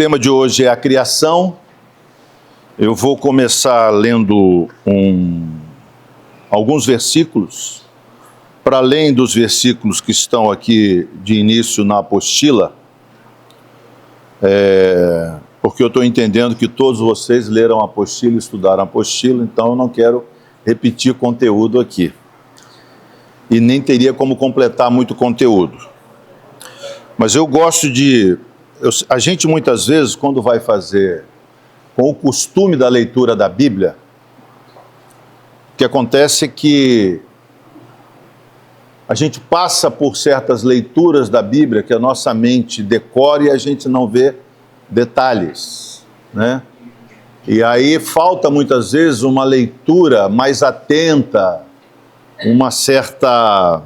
tema de hoje é a criação. Eu vou começar lendo alguns versículos, para além dos versículos que estão aqui de início na apostila, porque eu estou entendendo que todos vocês leram a apostila e estudaram a apostila, então eu não quero repetir conteúdo aqui. E nem teria como completar muito conteúdo. Mas eu gosto de... a gente muitas vezes, quando vai fazer com o costume da leitura da Bíblia, o que acontece é que a gente passa por certas leituras da Bíblia que a nossa mente decora e a gente não vê detalhes, né? E aí falta muitas vezes uma leitura mais atenta, uma certa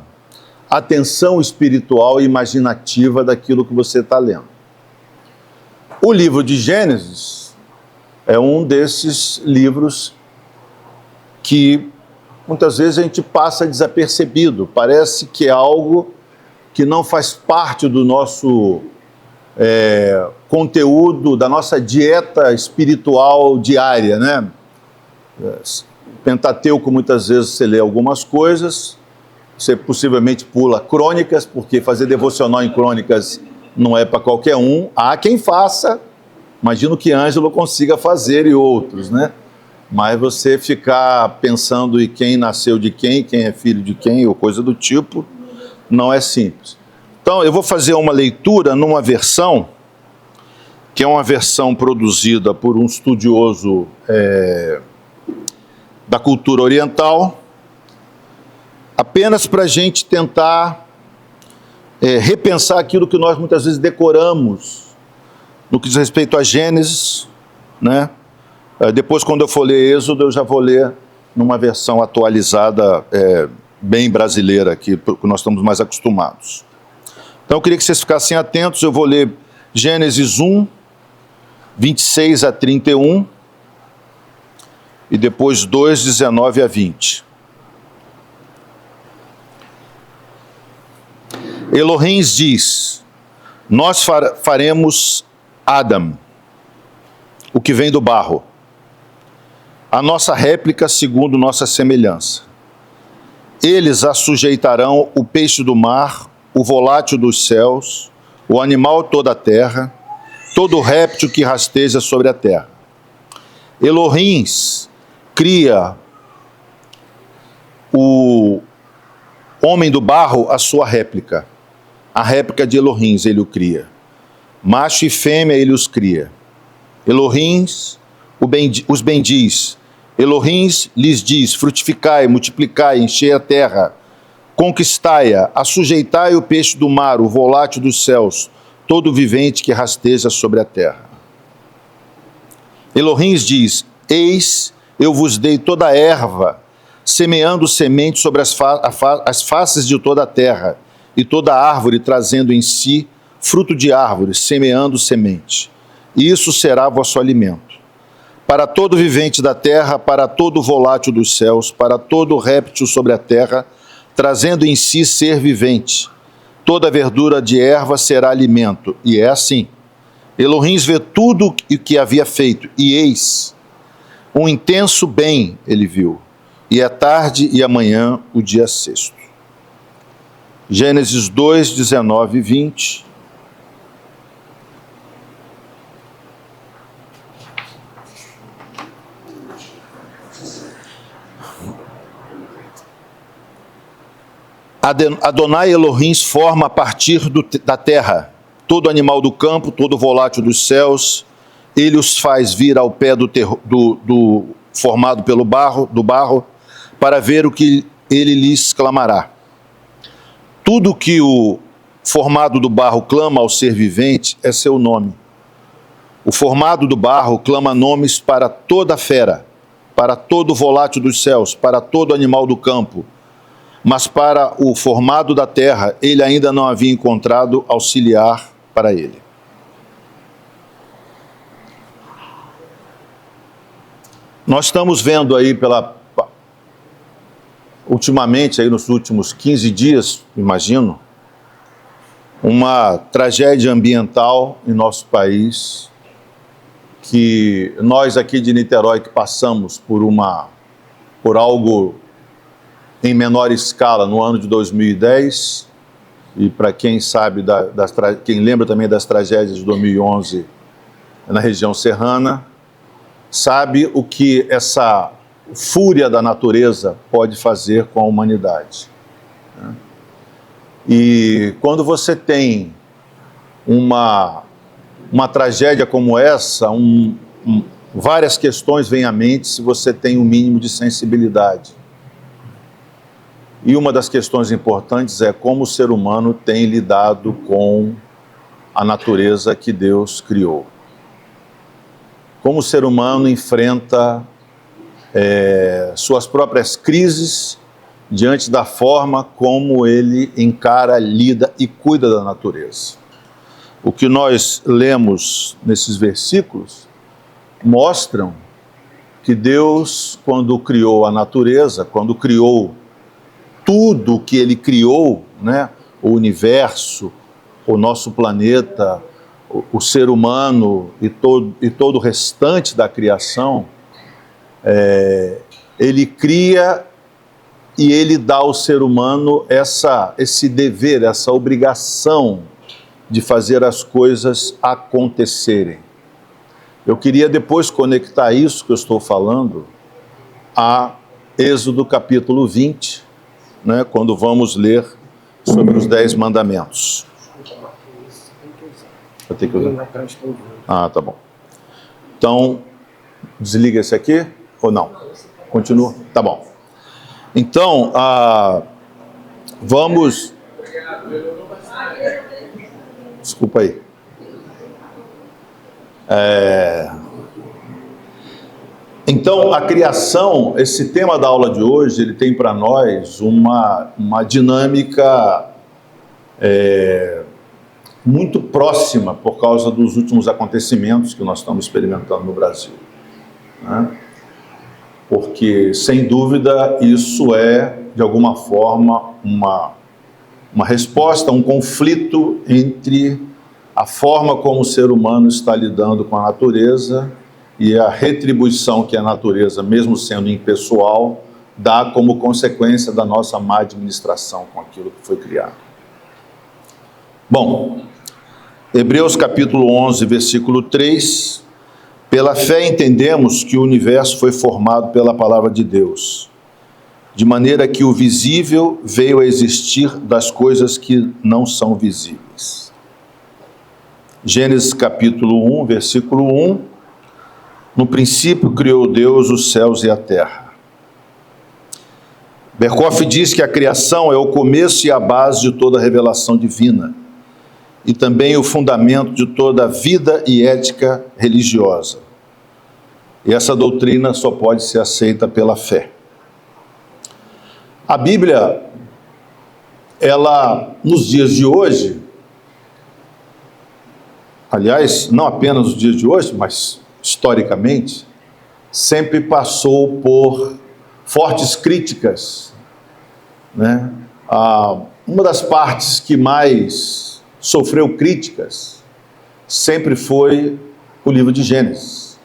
atenção espiritual e imaginativa daquilo que você está lendo. O livro de Gênesis é um desses livros que muitas vezes a gente passa desapercebido. Parece que é algo que não faz parte do nosso conteúdo, da nossa dieta espiritual diária, né? Pentateuco, muitas vezes você lê algumas coisas, você possivelmente pula crônicas, porque fazer devocional em crônicas não é para qualquer um. Há quem faça, imagino que Ângelo consiga fazer e outros, né? Mas você ficar pensando em quem nasceu de quem é filho de quem, ou coisa do tipo, não é simples. Então, eu vou fazer uma leitura numa versão, que é uma versão produzida por um estudioso da cultura oriental, apenas para a gente tentar repensar aquilo que nós muitas vezes decoramos, no que diz respeito a Gênesis, né? Depois, quando eu for ler Êxodo, eu já vou ler numa versão atualizada, bem brasileira, aqui, porque nós estamos mais acostumados. Então, eu queria que vocês ficassem atentos. Eu vou ler Gênesis 1, 26 a 31, e depois 2, 19 a 20. Elohim diz: nós faremos Adam, o que vem do barro, a nossa réplica segundo nossa semelhança. Eles assujeitarão o peixe do mar, o volátil dos céus, o animal toda a terra, todo réptil que rasteja sobre a terra. Elohim cria o homem do barro, a sua réplica. A réplica de Elohim ele o cria. Macho e fêmea ele os cria. Elohim os bendiz. Elohim lhes diz: frutificai, multiplicai, enchei a terra, conquistai-a, assujeitai o peixe do mar, o volátil dos céus, todo vivente que rasteja sobre a terra. Elohim diz: eis, eu vos dei toda a erva, semeando semente sobre as faces de toda a terra, e toda árvore trazendo em si fruto de árvore, semeando semente. E isso será vosso alimento. Para todo vivente da terra, para todo volátil dos céus, para todo réptil sobre a terra, trazendo em si ser vivente. Toda verdura de erva será alimento. E é assim. Elohim vê tudo o que havia feito, e eis, um intenso bem ele viu. E é tarde e amanhã o dia sexto. Gênesis 2, 19 e 20. Adonai Elohim forma a partir da terra todo animal do campo, todo volátil dos céus. Ele os faz vir ao pé do formado do barro, para ver o que ele lhes clamará. Tudo que o formado do barro clama ao ser vivente é seu nome. O formado do barro clama nomes para toda fera, para todo volátil dos céus, para todo animal do campo. Mas para o formado da terra, ele ainda não havia encontrado auxiliar para ele. Nós estamos vendo aí ultimamente, aí nos últimos 15 dias, imagino, uma tragédia ambiental em nosso país que nós aqui de Niterói que passamos por algo em menor escala no ano de 2010, e para quem sabe, quem lembra também das tragédias de 2011 na região serrana, sabe o que essa fúria da natureza pode fazer com a humanidade. E quando você tem uma tragédia como essa, várias questões vêm à mente se você tem um mínimo de sensibilidade. E uma das questões importantes é como o ser humano tem lidado com a natureza que Deus criou. Como o ser humano enfrenta suas próprias crises diante da forma como ele encara, lida e cuida da natureza. O que nós lemos nesses versículos mostram que Deus, quando criou a natureza, quando criou tudo o que Ele criou, né, o universo, o nosso planeta, o ser humano e todo o restante da criação, Ele cria e Ele dá ao ser humano esse dever, essa obrigação de fazer as coisas acontecerem. Eu queria depois conectar isso que eu estou falando a Êxodo capítulo 20, né, quando vamos ler sobre os 10 mandamentos. Vou ter que usar? Ah, tá bom. Então, desliga esse aqui ou não? Continua? Tá bom. Então, vamos... Desculpa aí. Então, a criação, esse tema da aula de hoje, ele tem para nós uma dinâmica muito próxima por causa dos últimos acontecimentos que nós estamos experimentando no Brasil, né? Porque, sem dúvida, isso é, de alguma forma, uma resposta, um conflito entre a forma como o ser humano está lidando com a natureza e a retribuição que a natureza, mesmo sendo impessoal, dá como consequência da nossa má administração com aquilo que foi criado. Bom, Hebreus capítulo 11, versículo 3, pela fé entendemos que o universo foi formado pela palavra de Deus, de maneira que o visível veio a existir das coisas que não são visíveis. Gênesis capítulo 1, versículo 1, no princípio criou Deus os céus e a terra. Berkoff diz que a criação é o começo e a base de toda a revelação divina, e também o fundamento de toda a vida e ética religiosa. E essa doutrina só pode ser aceita pela fé. A Bíblia, ela, nos dias de hoje, aliás, não apenas nos dias de hoje, mas historicamente, sempre passou por fortes críticas, né? Uma das partes que mais sofreu críticas sempre foi o livro de Gênesis.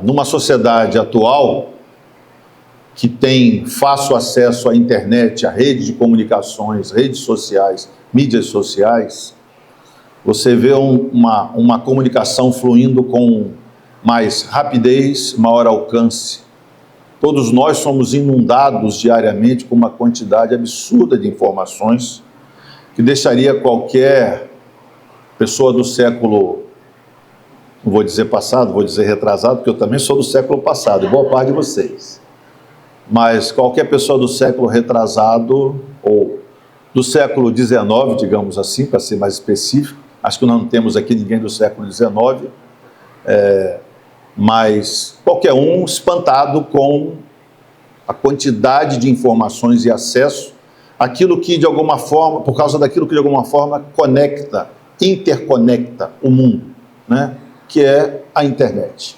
Numa sociedade atual que tem fácil acesso à internet, à rede de comunicações, redes sociais, mídias sociais, você vê uma comunicação fluindo com mais rapidez, maior alcance. Todos nós somos inundados diariamente com uma quantidade absurda de informações que deixaria qualquer pessoa do século, não vou dizer passado, vou dizer retrasado, porque eu também sou do século passado, boa parte de vocês. Mas qualquer pessoa do século retrasado, ou do século XIX, digamos assim, para ser mais específico, acho que nós não temos aqui ninguém do século XIX, mas qualquer um espantado com a quantidade de informações e acesso, aquilo que de alguma forma, por causa daquilo que de alguma forma conecta, interconecta o mundo, né? Que é a internet.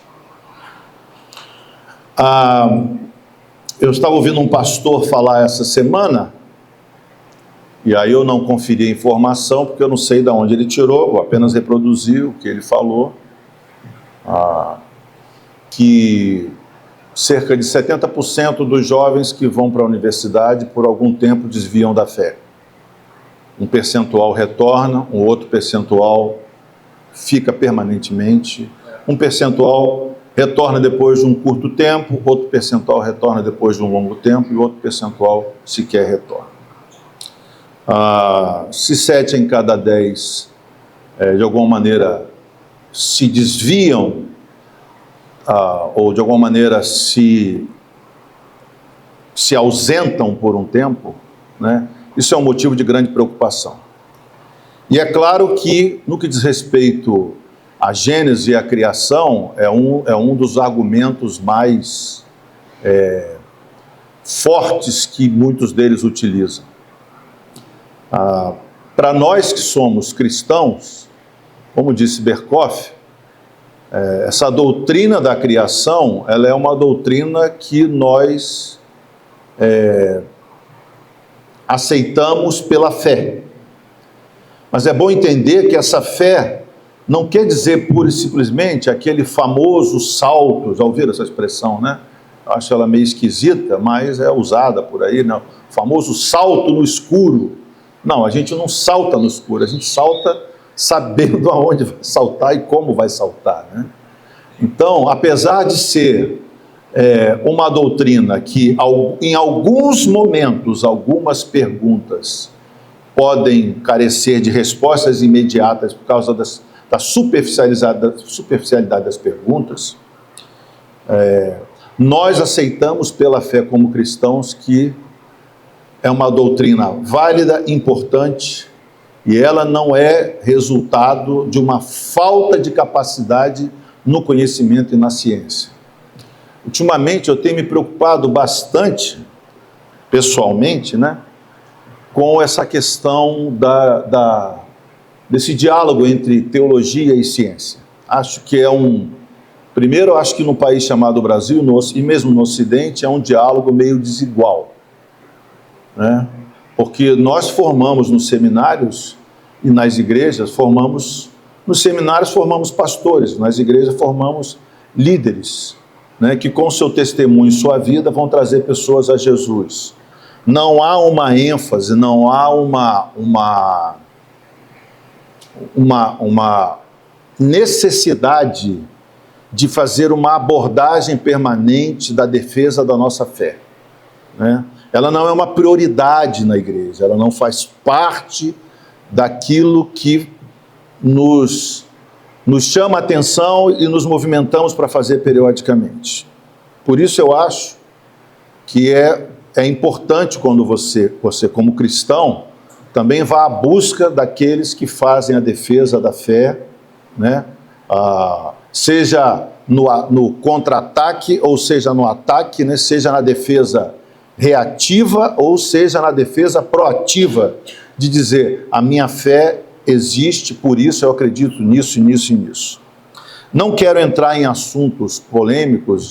Eu estava ouvindo um pastor falar essa semana, e aí eu não conferi a informação, porque eu não sei de onde ele tirou, vou apenas reproduzir o que ele falou, que cerca de 70% dos jovens que vão para a universidade por algum tempo desviam da fé. Um percentual retorna, um outro percentual fica permanentemente, um percentual retorna depois de um curto tempo, outro percentual retorna depois de um longo tempo e outro percentual sequer retorna. Se 7 em cada 10, de alguma maneira, se desviam, ou de alguma maneira se ausentam por um tempo, né? Isso é um motivo de grande preocupação. E é claro que, no que diz respeito à Gênese e à criação, é um dos argumentos mais fortes que muitos deles utilizam. Para nós que somos cristãos, como disse Berkoff, essa doutrina da criação, ela é uma doutrina que nós aceitamos pela fé. Mas é bom entender que essa fé não quer dizer pura e simplesmente aquele famoso salto, já ouviram essa expressão, né? Eu acho ela meio esquisita, mas é usada por aí, né? O famoso salto no escuro. Não, a gente não salta no escuro, a gente salta sabendo aonde vai saltar e como vai saltar, né? Então, apesar de ser uma doutrina que em alguns momentos, algumas perguntas podem carecer de respostas imediatas por causa da superficialidade das perguntas, nós aceitamos pela fé como cristãos que é uma doutrina válida, importante, e ela não é resultado de uma falta de capacidade no conhecimento e na ciência. Ultimamente eu tenho me preocupado bastante, pessoalmente, né, com essa questão desse diálogo entre teologia e ciência. Acho que primeiro, acho que no país chamado Brasil, e mesmo no Ocidente, é um diálogo meio desigual, né? Porque nós formamos nos seminários e nas igrejas, nos seminários formamos pastores, nas igrejas formamos líderes, né, que com seu testemunho e sua vida vão trazer pessoas a Jesus. Não há uma ênfase, não há uma necessidade de fazer uma abordagem permanente da defesa da nossa fé, né? Ela não é uma prioridade na igreja, ela não faz parte daquilo que nos chama a atenção e nos movimentamos para fazer periodicamente. Por isso eu acho que é importante quando você como cristão, também vá à busca daqueles que fazem a defesa da fé, né? Seja no contra-ataque, ou seja no ataque, né? Seja na defesa reativa, ou seja na defesa proativa, de dizer, a minha fé existe, por isso eu acredito nisso, nisso e nisso. Não quero entrar em assuntos polêmicos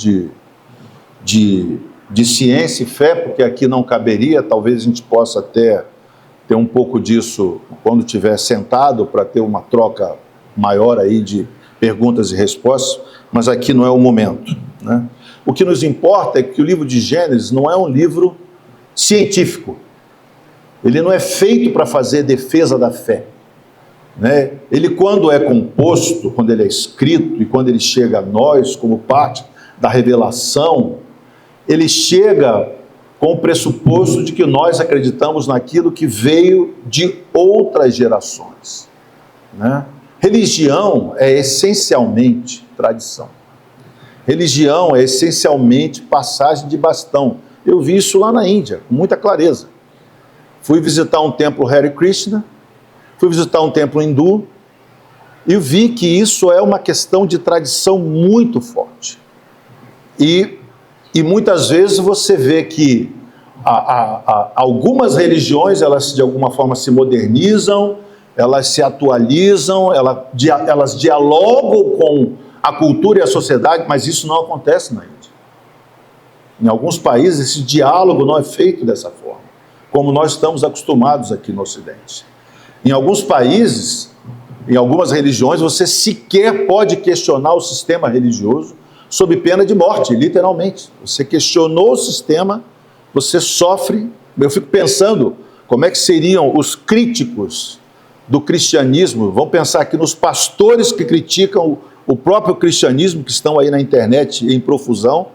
de ciência e fé, porque aqui não caberia, talvez a gente possa até ter um pouco disso quando estiver sentado, para ter uma troca maior aí de perguntas e respostas, mas aqui não é o momento, né? O que nos importa é que o livro de Gênesis não é um livro científico. Ele não é feito para fazer defesa da fé, né? Ele, quando é composto, quando ele é escrito e quando ele chega a nós como parte da revelação, ele chega com o pressuposto de que nós acreditamos naquilo que veio de outras gerações, né? Religião é essencialmente tradição. Religião é essencialmente passagem de bastão. Eu vi isso lá na Índia, com muita clareza. Fui visitar um templo Hare Krishna, fui visitar um templo hindu, e vi que isso é uma questão de tradição muito forte. E muitas vezes você vê que algumas religiões, elas de alguma forma se modernizam, elas se atualizam, elas dialogam com a cultura e a sociedade, mas isso não acontece na Índia. Em alguns países esse diálogo não é feito dessa forma, como nós estamos acostumados aqui no Ocidente. Em alguns países, Em algumas religiões, você sequer pode questionar o sistema religioso sob pena de morte, literalmente. Você questionou o sistema, você sofre. Eu fico pensando como é que seriam os críticos do cristianismo. Vamos pensar aqui nos pastores que criticam o próprio cristianismo, que estão aí na internet em profusão.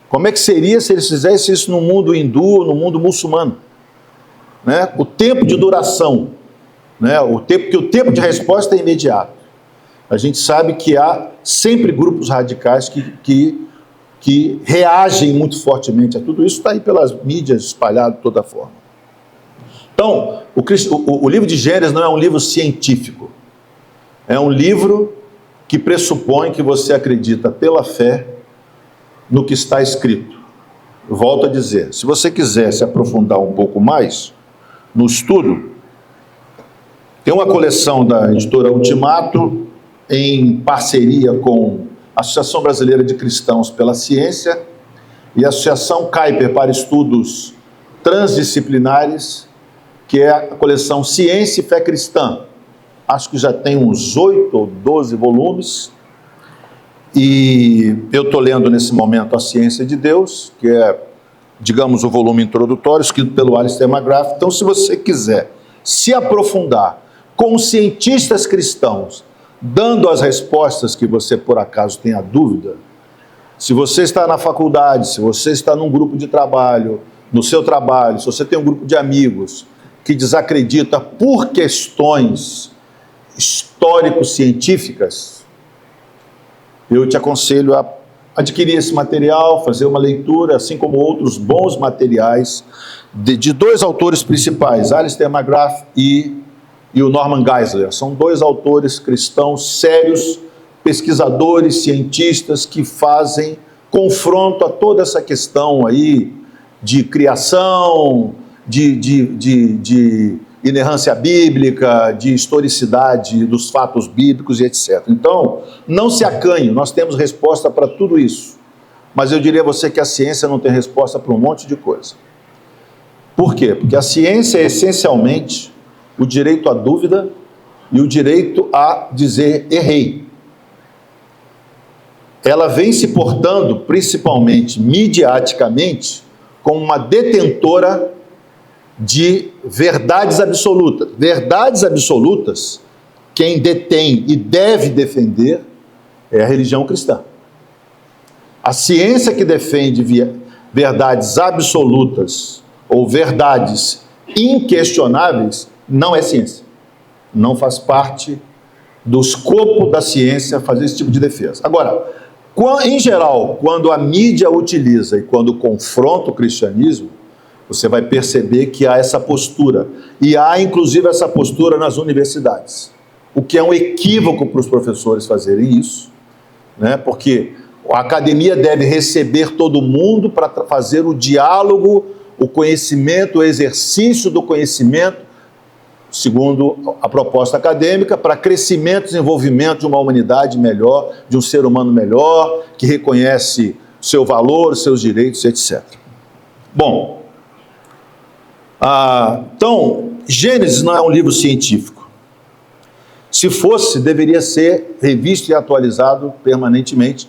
Como é que seria se eles fizessem isso no mundo hindu, no mundo muçulmano? Né? O tempo de duração, né? O tempo de resposta é imediato. A gente sabe que há sempre grupos radicais que reagem muito fortemente a tudo isso, está aí pelas mídias espalhado de toda forma. Então, o livro de Gênesis não é um livro científico, é um livro que pressupõe que você acredita pela fé no que está escrito. Eu volto a dizer, se você quiser se aprofundar um pouco mais no estudo, tem uma coleção da editora Ultimato, em parceria com a Associação Brasileira de Cristãos pela Ciência e a Associação Kuyper para Estudos Transdisciplinares, que é a coleção Ciência e Fé Cristã. Acho que já tem uns 8 ou 12 volumes. E eu estou lendo nesse momento A Ciência de Deus, que é, digamos, o volume introdutório, escrito pelo Alistair McGrath. Então, se você quiser se aprofundar com os cientistas cristãos, dando as respostas que você, por acaso, tenha dúvida, se você está na faculdade, se você está num grupo de trabalho, no seu trabalho, se você tem um grupo de amigos que desacredita por questões histórico-científicas, eu te aconselho a adquirir esse material, fazer uma leitura, assim como outros bons materiais de dois autores principais, Alistair McGrath e o Norman Geisler. São dois autores cristãos sérios, pesquisadores, cientistas, que fazem confronto a toda essa questão aí de criação, de inerrância bíblica, de historicidade dos fatos bíblicos e etc. Então, não se acanhe, nós temos resposta para tudo isso. Mas eu diria a você que a ciência não tem resposta para um monte de coisa. Por quê? Porque a ciência é essencialmente o direito à dúvida e o direito a dizer errei. Ela vem se portando, principalmente midiaticamente, como uma detentora de verdades absolutas. Verdades absolutas, quem detém e deve defender é a religião cristã. A ciência que defende verdades absolutas ou verdades inquestionáveis não é ciência. Não faz parte do escopo da ciência fazer esse tipo de defesa. Agora, em geral, quando a mídia utiliza e quando confronta o cristianismo, você vai perceber que há essa postura. E há, inclusive, essa postura nas universidades. O que é um equívoco para os professores fazerem isso, né? Porque a academia deve receber todo mundo para fazer o diálogo, o conhecimento, o exercício do conhecimento, segundo a proposta acadêmica, para crescimento e desenvolvimento de uma humanidade melhor, de um ser humano melhor, que reconhece seu valor, seus direitos, etc. Bom, então, Gênesis não é um livro científico. Se fosse, deveria ser revisto e atualizado permanentemente.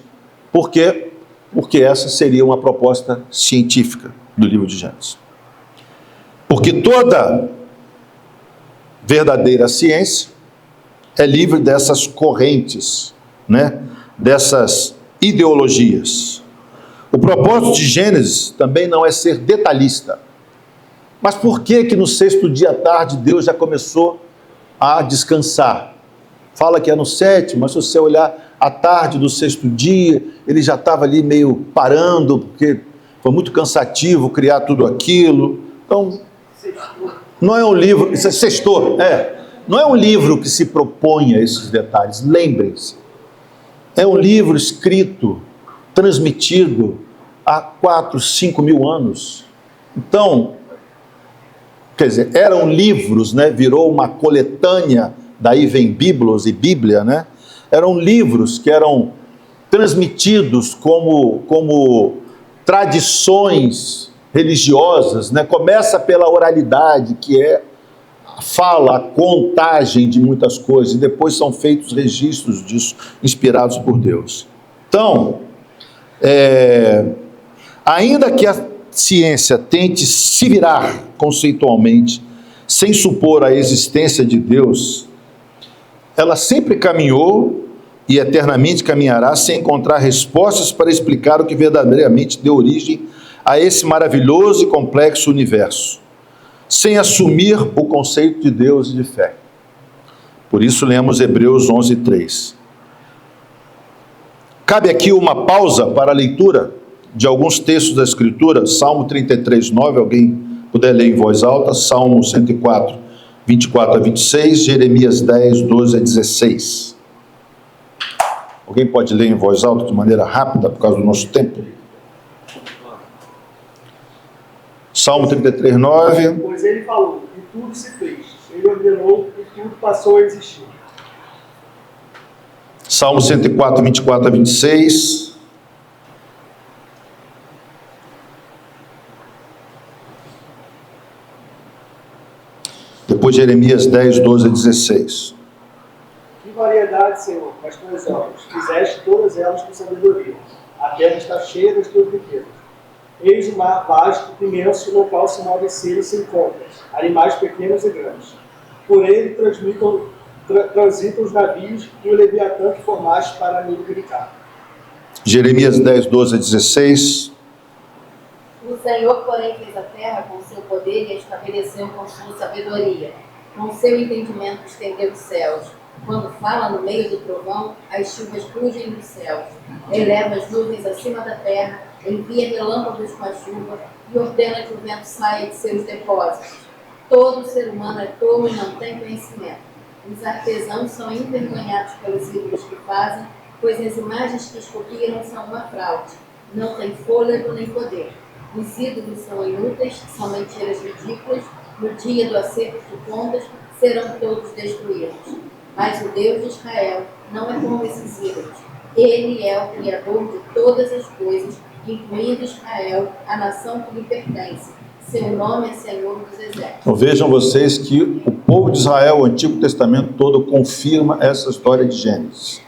Por quê? Porque essa seria uma proposta científica do livro de Gênesis. Porque toda verdadeira ciência é livre dessas correntes, né? Dessas ideologias. O propósito de Gênesis também não é ser detalhista. Mas por que no sexto dia à tarde Deus já começou a descansar? Fala que é no sétimo, mas se você olhar à tarde do sexto dia, ele já estava ali meio parando, porque foi muito cansativo criar tudo aquilo. Então, não é um livro... Sextou, não é um livro que se propõe a esses detalhes, lembrem-se. É um livro escrito, transmitido há 4, 5 mil anos. Então, quer dizer, eram livros, né? Virou uma coletânea, daí vem Biblos e Bíblia, né? Eram livros que eram transmitidos como tradições religiosas, né? Começa pela oralidade, que é fala, a contagem de muitas coisas, e depois são feitos registros disso, inspirados por Deus. Então, ainda que a ciência tente se virar conceitualmente, sem supor a existência de Deus, ela sempre caminhou e eternamente caminhará sem encontrar respostas para explicar o que verdadeiramente deu origem a esse maravilhoso e complexo universo, sem assumir o conceito de Deus e de fé. Por isso lemos Hebreus 11:3. Cabe aqui uma pausa para a leitura de alguns textos da Escritura. Salmo 33:9, alguém puder ler em voz alta. Salmo 104, 24 a 26, Jeremias 10, 12 a 16. Alguém pode ler em voz alta de maneira rápida por causa do nosso tempo? Salmo 33:9. Pois ele falou, e tudo se fez. Ele ordenou, e tudo passou a existir. Salmo 104, 24 a 26. Depois Jeremias 10, 12 a 16. Que variedade, Senhor, com as tuas obras. Fizeste todas elas com sabedoria. A terra está cheia das tuas riquezas. Eis o mar vasto, imenso, no qual se move selo sem conta, animais pequenos e grandes. Por ele transitam os navios e o leviatã que formaste para me lubricar. Jeremias 10, 12 a 16. O Senhor, porém, fez a terra com seu poder e a estabeleceu com sua sabedoria. Com seu entendimento estendeu os céus. Quando fala no meio do trovão, as chuvas rugem dos céus. Eleva as nuvens acima da terra, envia relâmpagos com a chuva e ordena que o vento saia de seus depósitos. Todo ser humano é tolo e não tem conhecimento. Os artesãos são envergonhados pelos ídolos que fazem, pois as imagens que esculpiram são uma fraude. Não têm fôlego nem poder. Os ídolos são inúteis, são mentiras ridículas. No dia do acerto de contas, serão todos destruídos. Mas o Deus de Israel não é como esses ídolos. Ele é o Criador de todas as coisas, incluindo Israel, a nação que lhe pertence. Seu nome é Senhor dos Exércitos. Então vejam vocês que o povo de Israel, o Antigo Testamento todo, confirma essa história de Gênesis.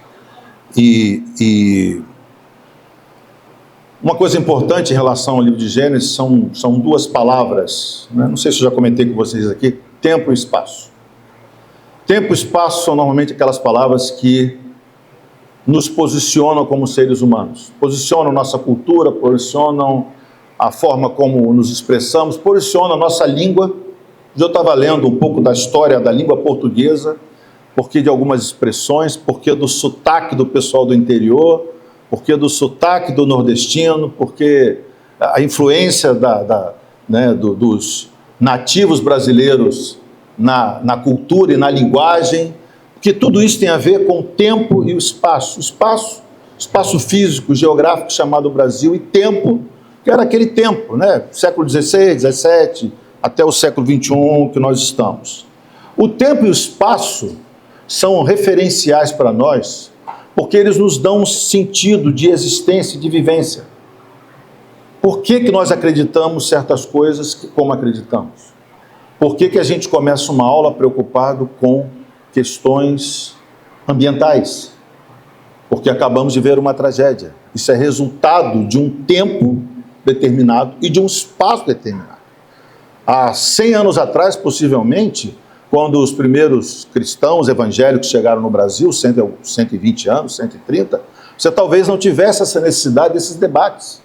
E uma coisa importante em relação ao livro de Gênesis são duas palavras, né? Não sei se eu já comentei com vocês aqui: tempo e espaço. Tempo e espaço são normalmente aquelas palavras que nos posicionam como seres humanos, posicionam nossa cultura, posicionam a forma como nos expressamos, posicionam a nossa língua. Eu estava lendo um pouco da história da língua portuguesa, porque de algumas expressões, porque do sotaque do pessoal do interior, porque do sotaque do nordestino, porque a influência dos nativos brasileiros na cultura e na linguagem, que tudo isso tem a ver com o tempo e o espaço. Espaço físico, geográfico chamado Brasil, e tempo, que era aquele tempo, né? Século XVI, XVII, até o século XXI que nós estamos. O tempo e o espaço são referenciais para nós, porque eles nos dão um sentido de existência e de vivência. Por que nós acreditamos certas coisas como acreditamos? Por que a gente começa uma aula preocupado com questões ambientais? Porque acabamos de ver uma tragédia. Isso é resultado de um tempo determinado e de um espaço determinado. Há 100 anos atrás, possivelmente, quando os primeiros cristãos evangélicos chegaram no Brasil, 120 anos, 130, você talvez não tivesse essa necessidade desses debates.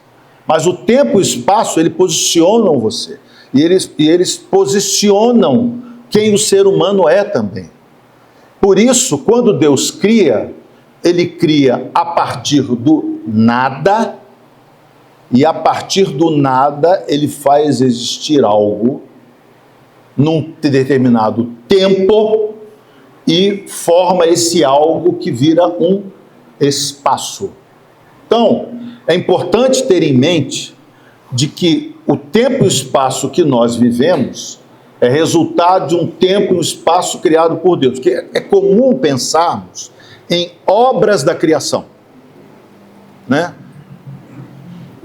Mas o tempo e o espaço, eles posicionam você. E eles posicionam quem o ser humano é também. Por isso, quando Deus cria, Ele cria a partir do nada, e a partir do nada Ele faz existir algo num determinado tempo e forma esse algo que vira um espaço. Então, é importante ter em mente de que o tempo e o espaço que nós vivemos é resultado de um tempo e um espaço criado por Deus, porque é comum pensarmos em obras da criação, né?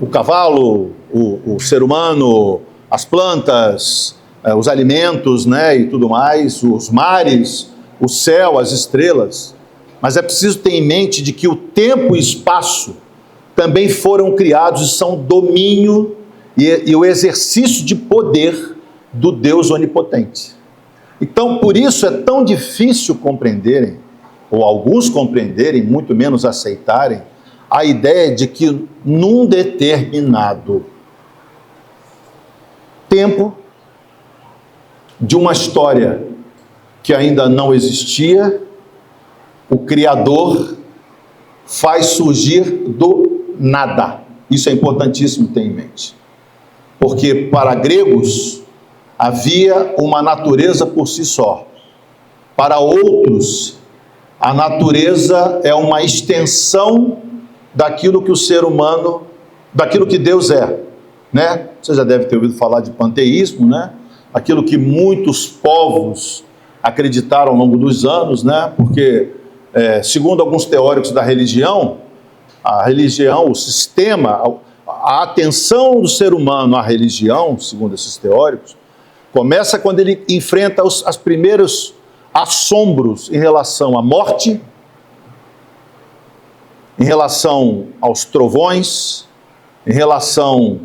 O cavalo, o ser humano, as plantas, os alimentos, né, e tudo mais, os mares, o céu, as estrelas. Mas é preciso ter em mente de que o tempo e o espaço também foram criados e são domínio e o exercício de poder do Deus onipotente. Então, por isso é tão difícil compreenderem, ou alguns compreenderem, muito menos aceitarem, a ideia de que num determinado tempo de uma história que ainda não existia, o Criador faz surgir do nada. Isso é importantíssimo ter em mente. Porque para gregos havia uma natureza por si só. Para outros, a natureza é uma extensão daquilo que o ser humano, daquilo que Deus é, né? Você já deve ter ouvido falar de panteísmo, né? Aquilo que muitos povos acreditaram ao longo dos anos, né? Porque, segundo alguns teóricos da religião, a religião, o sistema, a atenção do ser humano à religião, segundo esses teóricos, começa quando ele enfrenta os primeiros assombros em relação à morte, em relação aos trovões, em relação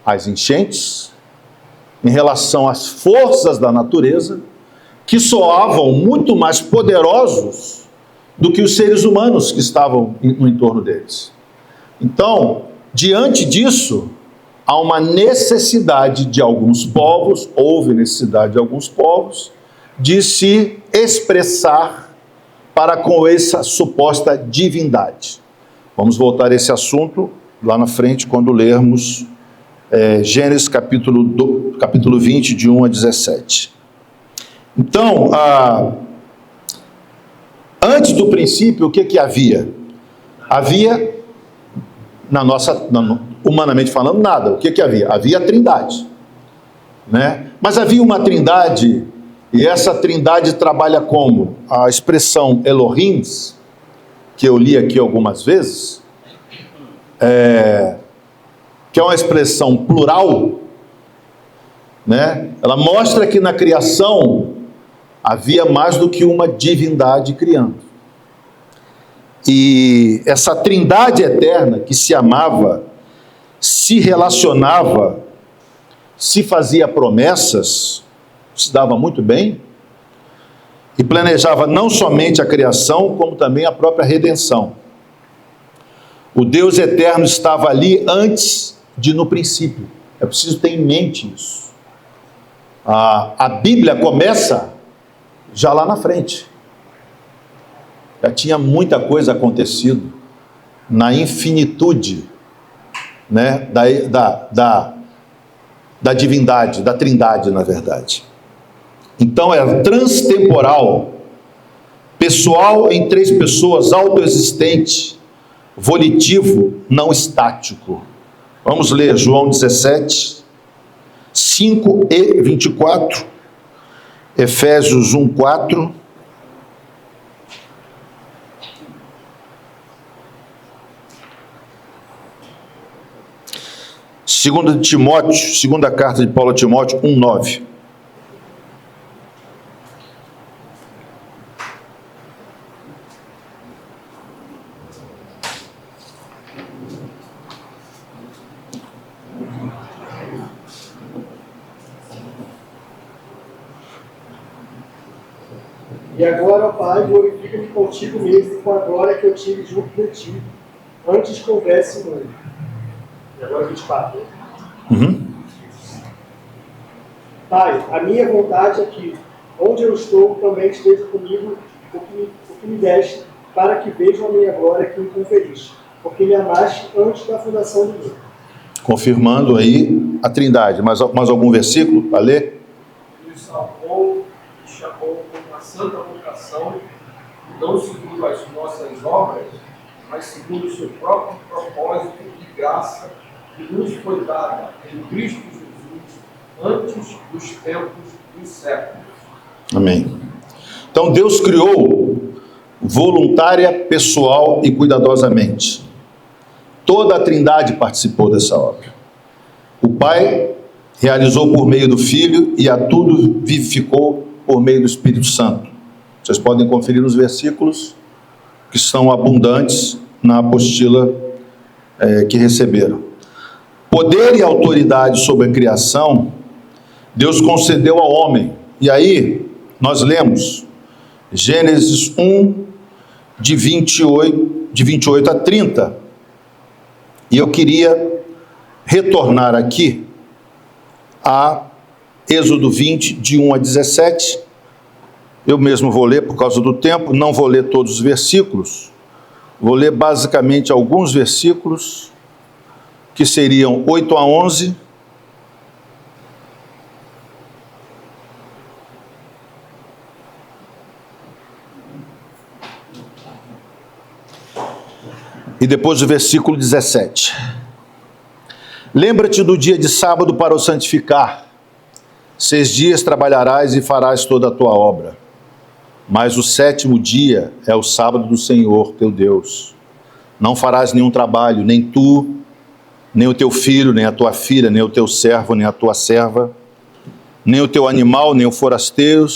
às enchentes, em relação às forças da natureza, que soavam muito mais poderosos do que os seres humanos que estavam no entorno deles. Então, diante disso, há uma necessidade de alguns povos, houve necessidade de alguns povos, de se expressar para com essa suposta divindade. Vamos voltar a esse assunto lá na frente, quando lermos Gênesis capítulo 20, de 1 a 17. Então, antes do princípio, o que havia? Havia, humanamente falando, nada. O que havia? Havia a trindade, né? Mas havia uma trindade, e essa trindade trabalha como? A expressão Elohim, que eu li aqui algumas vezes, que é uma expressão plural, né? Ela mostra que na criação havia mais do que uma divindade criando. E essa trindade eterna que se amava, se relacionava, se fazia promessas, se dava muito bem, e planejava não somente a criação, como também a própria redenção. O Deus eterno estava ali antes de no princípio. É preciso ter em mente isso. A Bíblia começa já lá na frente. Já tinha muita coisa acontecido na infinitude, né, da divindade, da trindade, na verdade. Então é transtemporal, pessoal em três pessoas, autoexistente, volitivo, não estático. Vamos ler João 17, 5 e 24, Efésios 1, 4. Segunda carta de Paulo a Timóteo 1, 9. E agora, ó Pai, glorifica-me contigo mesmo e com a glória que eu tive junto de ti, antes que houvesse mundo. E agora 24. Pai, a minha vontade é que, onde eu estou, também esteja comigo o que me deste, para que vejam a minha glória que me conferiste, porque me amaste antes da fundação do mundo. Confirmando aí a trindade. Mais algum versículo para ler? Nos salvou e chamou com uma santa vocação, não segundo as nossas obras, mas segundo o seu próprio propósito de graça que nos foi dada em Cristo Jesus antes dos tempos dos séculos. Amém. Então Deus criou voluntária, pessoal e cuidadosamente. Toda a trindade participou dessa obra. O Pai, realizou por meio do Filho e a tudo vivificou por meio do Espírito Santo. Vocês podem conferir os versículos que são abundantes na apostila que receberam. Poder e autoridade sobre a criação, Deus concedeu ao homem. E aí, nós lemos Gênesis 1, de 28 a 30. E eu queria retornar aqui a Êxodo 20, de 1 a 17. Eu mesmo vou ler por causa do tempo, não vou ler todos os versículos. Vou ler basicamente alguns versículos, que seriam 8 a 11, e depois o versículo 17. Lembra-te do dia de sábado para o santificar. 6 dias trabalharás e farás toda a tua obra. Mas o 7º dia é o sábado do Senhor, teu Deus. Não farás nenhum trabalho, nem tu, nem o teu filho, nem a tua filha, nem o teu servo, nem a tua serva, nem o teu animal, nem o forasteiro,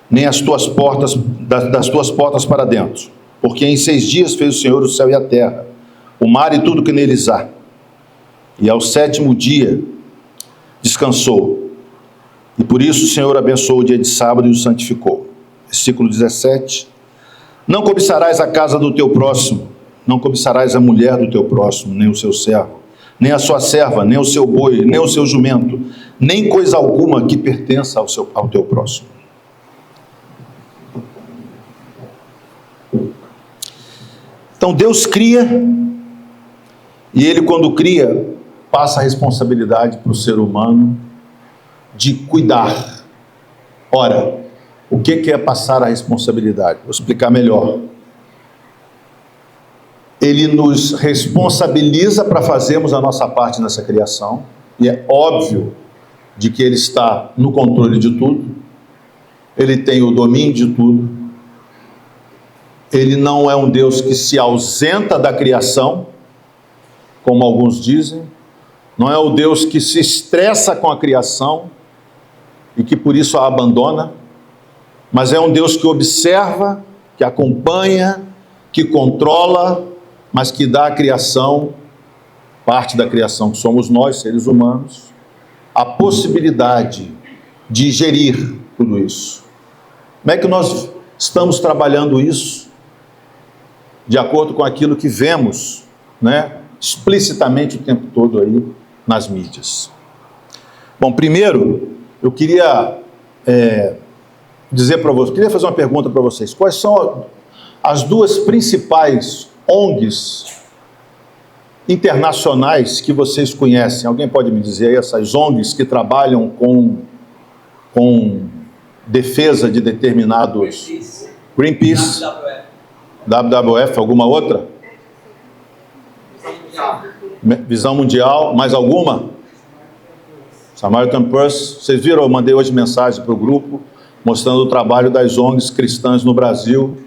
nem as tuas portas, das tuas portas para dentro. Porque em 6 dias fez o Senhor o céu e a terra, o mar e tudo que neles há. E ao 7º dia descansou. E por isso o Senhor abençoou o dia de sábado e o santificou. Versículo 17. Não cobiçarás a casa do teu próximo, não cobiçarás a mulher do teu próximo, nem o seu servo, nem a sua serva, nem o seu boi, nem o seu jumento, nem coisa alguma que pertença ao teu próximo. Então Deus cria, e Ele, quando cria, passa a responsabilidade para o ser humano de cuidar. Ora, o que é passar a responsabilidade? Vou explicar melhor. Ele nos responsabiliza para fazermos a nossa parte nessa criação, e é óbvio de que Ele está no controle de tudo, Ele tem o domínio de tudo, Ele não é um Deus que se ausenta da criação, como alguns dizem, não é o Deus que se estressa com a criação e que por isso a abandona, mas é um Deus que observa, que acompanha, que controla, mas que dá à criação, parte da criação que somos nós, seres humanos, a possibilidade de gerir tudo isso. Como é que nós estamos trabalhando isso? De acordo com aquilo que vemos, né, explicitamente o tempo todo aí nas mídias. Bom, primeiro, eu queria dizer para vocês, queria fazer uma pergunta para vocês. Quais são as duas principais ONGs internacionais que vocês conhecem? Alguém pode me dizer aí essas ONGs que trabalham com defesa de determinados... Greenpeace, WWF, alguma outra? Visão Mundial, mais alguma? Samaritan Purse. Vocês viram, eu mandei hoje mensagem para o grupo, mostrando o trabalho das ONGs cristãs no Brasil.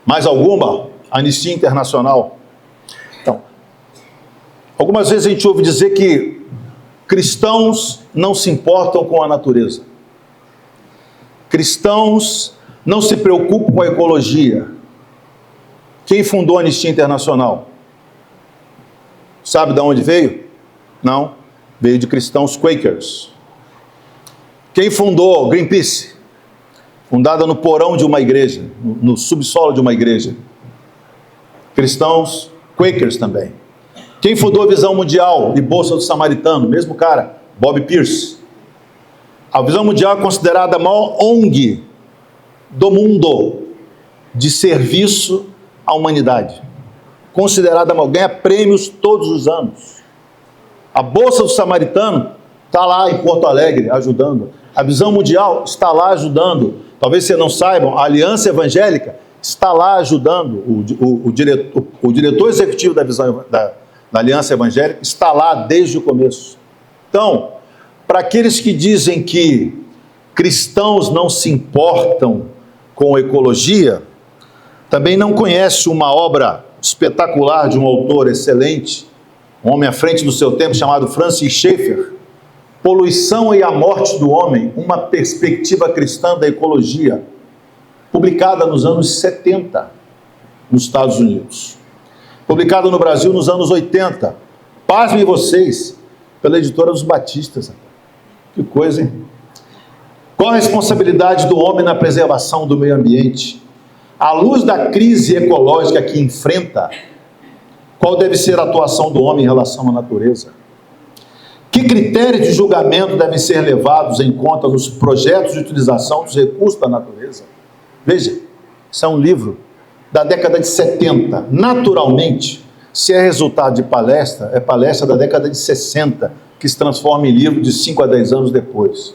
Mais alguma? Anistia Internacional. Então, algumas vezes a gente ouve dizer que cristãos não se importam com a natureza. Cristãos não se preocupam com a ecologia. Quem fundou a Anistia Internacional? Sabe de onde veio? Não. Veio de cristãos Quakers. Quem fundou Greenpeace? Fundada no porão de uma igreja, no subsolo de uma igreja. Cristãos Quakers também. Quem fundou a Visão Mundial e Bolsa do Samaritano? Mesmo cara, Bob Pierce. A Visão Mundial é considerada a maior ONG do mundo de serviço à humanidade. Considerada maior, ganha prêmios todos os anos. A Bolsa do Samaritano está lá em Porto Alegre ajudando. A Visão Mundial está lá ajudando. Talvez vocês não saibam, a Aliança Evangélica está lá ajudando. O diretor executivo da Aliança Evangélica está lá desde o começo. Então, para aqueles que dizem que cristãos não se importam com ecologia, também não conhece uma obra espetacular de um autor excelente, um homem à frente do seu tempo, chamado Francis Schaeffer, Poluição e a Morte do Homem, uma perspectiva cristã da ecologia, publicada nos anos 70, nos Estados Unidos. Publicada no Brasil nos anos 80. Pasmem vocês, pela editora dos Batistas. Que coisa, hein? Qual a responsabilidade do homem na preservação do meio ambiente? À luz da crise ecológica que enfrenta, qual deve ser a atuação do homem em relação à natureza? Que critérios de julgamento devem ser levados em conta nos projetos de utilização dos recursos da natureza? Veja, isso é um livro da década de 70. Naturalmente, se é resultado de palestra, é palestra da década de 60, que se transforma em livro de 5 a 10 anos depois.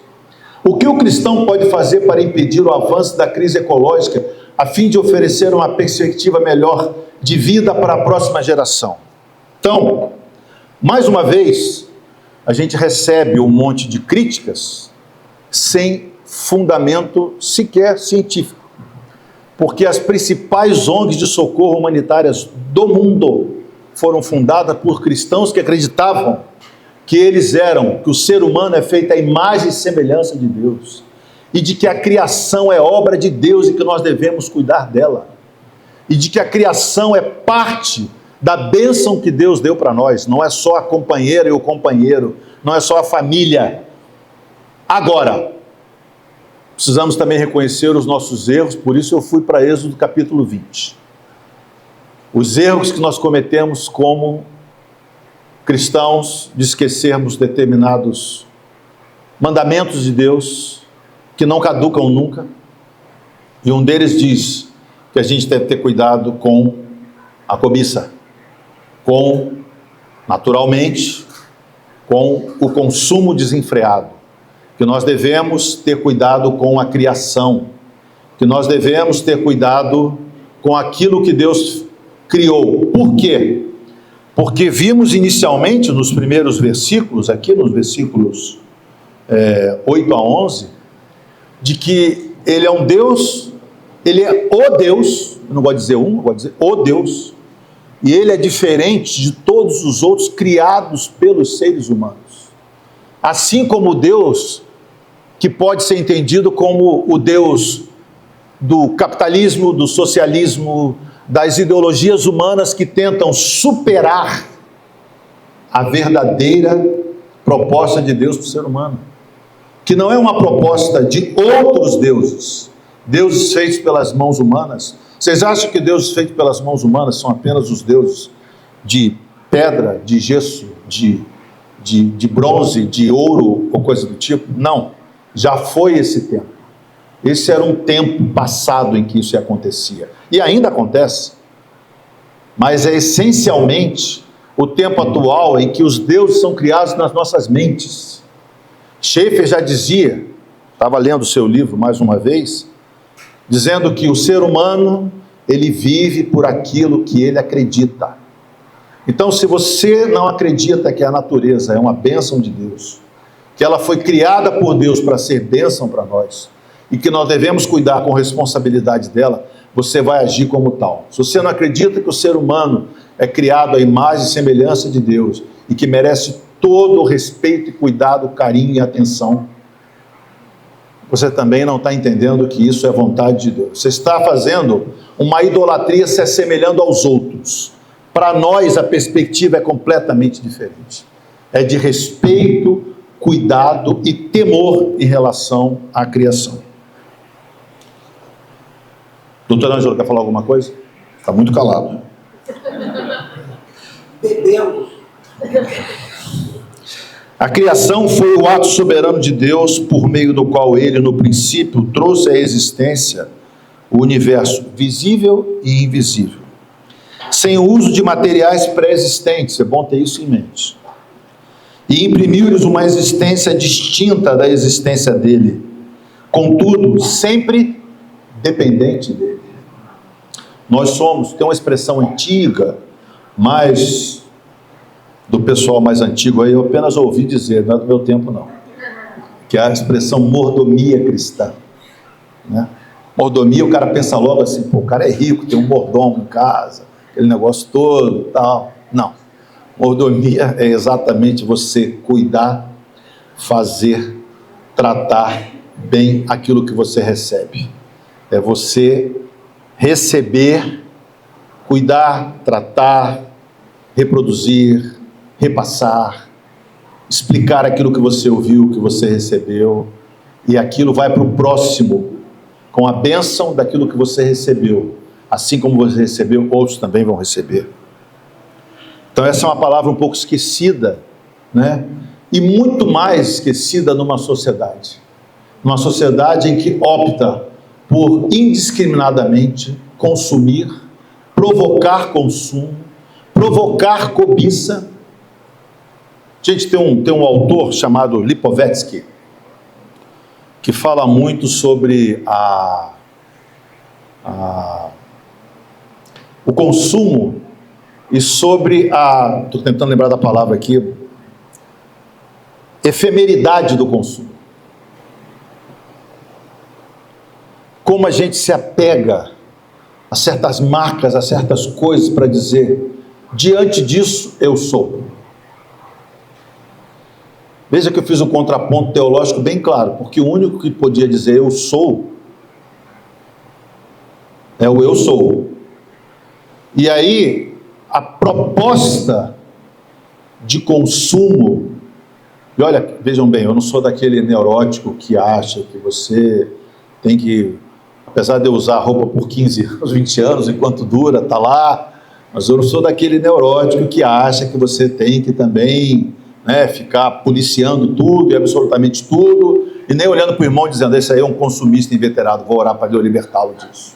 O que o cristão pode fazer para impedir o avanço da crise ecológica, a fim de oferecer uma perspectiva melhor de vida para a próxima geração? Então, mais uma vez, a gente recebe um monte de críticas sem fundamento sequer científico. Porque as principais ONGs de socorro humanitárias do mundo foram fundadas por cristãos que acreditavam que que o ser humano é feito à imagem e semelhança de Deus, e de que a criação é obra de Deus e que nós devemos cuidar dela, e de que a criação é parte da bênção que Deus deu para nós, não é só a companheira e o companheiro, não é só a família. Agora, precisamos também reconhecer os nossos erros, por isso eu fui para Êxodo capítulo 20. Os erros que nós cometemos como cristãos de esquecermos determinados mandamentos de Deus que não caducam nunca. E um deles diz que a gente deve ter cuidado com a cobiça, naturalmente, com o consumo desenfreado, que nós devemos ter cuidado com a criação, que nós devemos ter cuidado com aquilo que Deus criou. Por quê? Porque vimos inicialmente nos primeiros versículos, aqui nos versículos 8 a 11, de que Ele é um Deus, Ele é o Deus, eu não vou dizer um, eu vou dizer o Deus, e Ele é diferente de todos os outros criados pelos seres humanos. Assim como o Deus que pode ser entendido como o Deus do capitalismo, do socialismo, das ideologias humanas que tentam superar a verdadeira proposta de Deus para o ser humano, que não é uma proposta de outros deuses, deuses feitos pelas mãos humanas. Vocês acham que deuses feitos pelas mãos humanas são apenas os deuses de pedra, de gesso, de bronze, de ouro ou coisa do tipo? Não, já foi esse tempo. Esse era um tempo passado em que isso acontecia. E ainda acontece. Mas é essencialmente o tempo atual em que os deuses são criados nas nossas mentes. Schaeffer já dizia, estava lendo o seu livro mais uma vez, dizendo que o ser humano, ele vive por aquilo que ele acredita. Então, se você não acredita que a natureza é uma bênção de Deus, que ela foi criada por Deus para ser bênção para nós, e que nós devemos cuidar com responsabilidade dela, você vai agir como tal. Se você não acredita que o ser humano é criado à imagem e semelhança de Deus, e que merece todo o respeito e cuidado, carinho e atenção, você também não está entendendo que isso é vontade de Deus. Você está fazendo uma idolatria se assemelhando aos outros. Para nós a perspectiva é completamente diferente. É de respeito, cuidado e temor em relação à criação. Doutor Ângelo, quer falar alguma coisa? Está muito calado. Bebemos. A criação foi o ato soberano de Deus, por meio do qual Ele, no princípio, trouxe à existência o universo visível e invisível, sem o uso de materiais pré-existentes, é bom ter isso em mente, e imprimiu-lhes uma existência distinta da existência dele, contudo, sempre dependente dele. Nós tem uma expressão antiga, mas do pessoal mais antigo aí, eu apenas ouvi dizer, não é do meu tempo não, que é a expressão mordomia cristã, né? Mordomia, o cara pensa logo assim, pô, o cara é rico, tem um mordomo em casa, aquele negócio todo, tal. Não, mordomia é exatamente você cuidar fazer, tratar bem aquilo que você recebe. É você receber, cuidar, tratar, reproduzir, repassar, explicar aquilo que você ouviu, que você recebeu, e aquilo vai para o próximo, com a bênção daquilo que você recebeu. Assim como você recebeu, outros também vão receber. Então essa é uma palavra um pouco esquecida, né? E muito mais esquecida numa sociedade. Numa sociedade em que opta por indiscriminadamente consumir, provocar consumo, provocar cobiça. Gente, tem um autor chamado Lipovetsky, que fala muito sobre o consumo e sobre estou tentando lembrar da palavra aqui, efemeridade do consumo. Como a gente se apega a certas marcas, a certas coisas para dizer, diante disso eu sou. Veja que eu fiz um contraponto teológico bem claro, porque o único que podia dizer eu sou é o eu sou. E aí, a proposta de consumo, e olha, vejam bem, eu não sou daquele neurótico que acha que você tem que, apesar de eu usar roupa por 15 anos, 20 anos, enquanto dura, tá lá, mas eu não sou daquele neurótico que acha que você tem que também, né, ficar policiando tudo e absolutamente tudo, e nem olhando para o irmão dizendo, esse aí é um consumista inveterado, vou orar para Deus libertá-lo disso.